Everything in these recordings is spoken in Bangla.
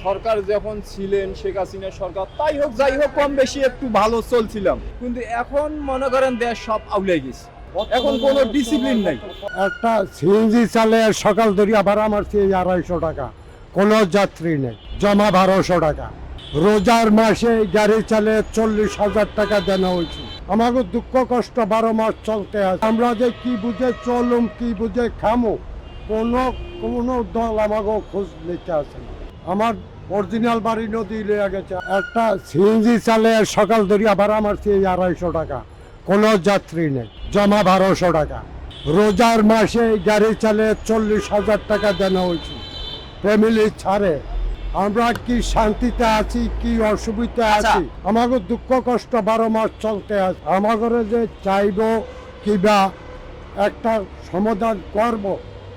সরকার যখন ছিলেন শেখ হাসিনা সরকার তাই হোক যাই হোক কম বেশি একটু ভালো চলছিলাম, কিন্তু এখন মনে করেন দেশ সব আউলাই গেছে। এখন কোনো ডিসিপ্লিন নাই। একটা সিএনজি চালে সকাল ধরিয়া ভাড়া মারছি 250 টাকা, কোনো যাত্রী নেই, জমা 1200 টাকা। রোজার মাসে গাড়ি চালে 40,000 টাকা দেওয়া হয়েছে। আমাকে দুঃখ কষ্ট 12 মাস চলতে আছে। আমরা যে কি বুঝে চলুম কি বুঝে খামো, কোনো দল আমাকে খোঁজ নিতে আসে না। আমার অরিজিনাল বাড়ি নদী লেগে গেছে। একটা সিএনজি চালে সকাল ধরিয়া ভাড়া মারছি 250 টাকা, কোনো যাত্রী নেই, জমা 1200 টাকা। রোজার মাসে গাড়ি চালে 40,000 টাকা দেওয়া হয়েছে। ফ্যামিলি ছাড়ে আমরা কি শান্তিতে আছি কি অসুবিধা আছি। আমাকে দুঃখ কষ্ট 12 মাস চলতে আছে। আমাকে যে চাইব কিবা একটা সমাধান করব,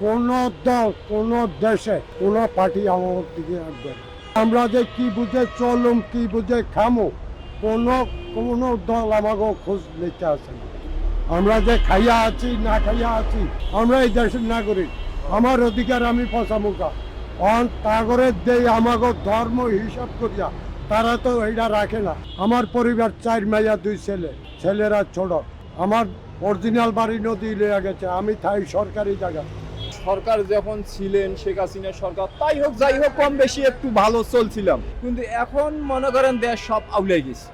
কোন দল কোন দেশে কোন পার্টি আমার দিকে আসবে না। আমরা যে কি বুঝে চলুম কি বুঝে খামো, কোনো দল আমাকে খোঁজ নিতে আসে না। আমরা যে খাইয়া আছি না খাইয়া আছি, আমরা এই দেশের নাগরিক, আমার অধিকার আমি পচামুখা তাগরে দেই। আমাকে ধর্ম হিসাব করিয়া তারা তো এইটা রাখে না। আমার পরিবার 4 মেয়া 2 ছেলে, ছেলেরা ছোট। আমার অরিজিনাল বাড়ি নদী লেগে গেছে, আমি থাই সরকারি জায়গা। সরকার যখন ছিলেন শেখ হাসিনা সরকার তাই হোক যাই হোক কম বেশি একটু ভালো চলছিলাম, কিন্তু এখন মনে করেন দেশ সব আউলাই গেছে।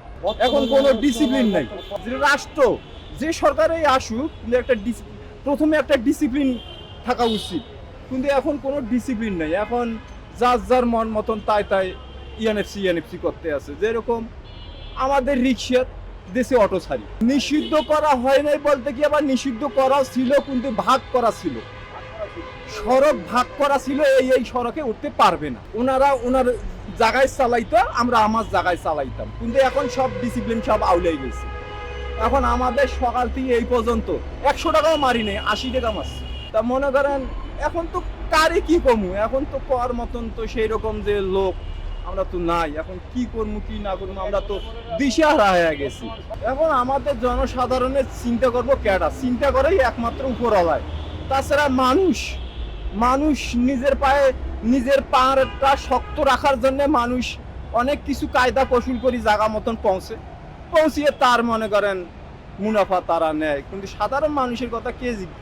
এখন কোনো ডিসিপ্লিন নাই। যে রাষ্ট্র যে সরকারেই আসুক, একটা প্রথমে একটা ডিসিপ্লিন থাকা উচিত, কিন্তু এখন কোনো ডিসিপ্লিন নাই। এখন যার মন মতন তাই ইএনএফসি করতে আছে। যেরকম আমাদের রিক্সা দেশে অটো ছাড়ি নিষিদ্ধ করা হয় নাই বলতে কি, আবার নিষিদ্ধ করা ছিল কিন্তু ভাগ করা ছিল, সড়ক ভাগ করা ছিল। এই সড়কে উঠতে পারবে না, ওনার জায়গায় চালাইতো, আমরা আমার জায়গায় চালাইতাম। কিন্তু এখন সব ডিসিপ্লিন সব আউলাই গেছে। এখন আমাদের সকাল থেকে এই পর্যন্ত 100 টাকাও মারি নেই, 80 টাকা মারছি। তা মনে করেন এখন তো কারে কি কমু, এখন তো কর মতন তো সেই রকম যে লোক আমরা তো নাই। এখন কি করবো কি না করবো আমরা তো দিশেহারা হয়ে গেছি। এখন আমাদের জনসাধারণের চিন্তা করবো কেডা, চিন্তা করেই একমাত্র উপরওয়ালায়। তাছাড়া মানুষ নিজের পাটা শক্ত রাখার জন্য মানুষ অনেক কিছু কায়দা কৌশল করি জায়গা মতন পৌঁছিয়ে তার মনে করেন মুনাফা তারা নেয়, কিন্তু সাধারণ মানুষের কথা কে জিজ্ঞেস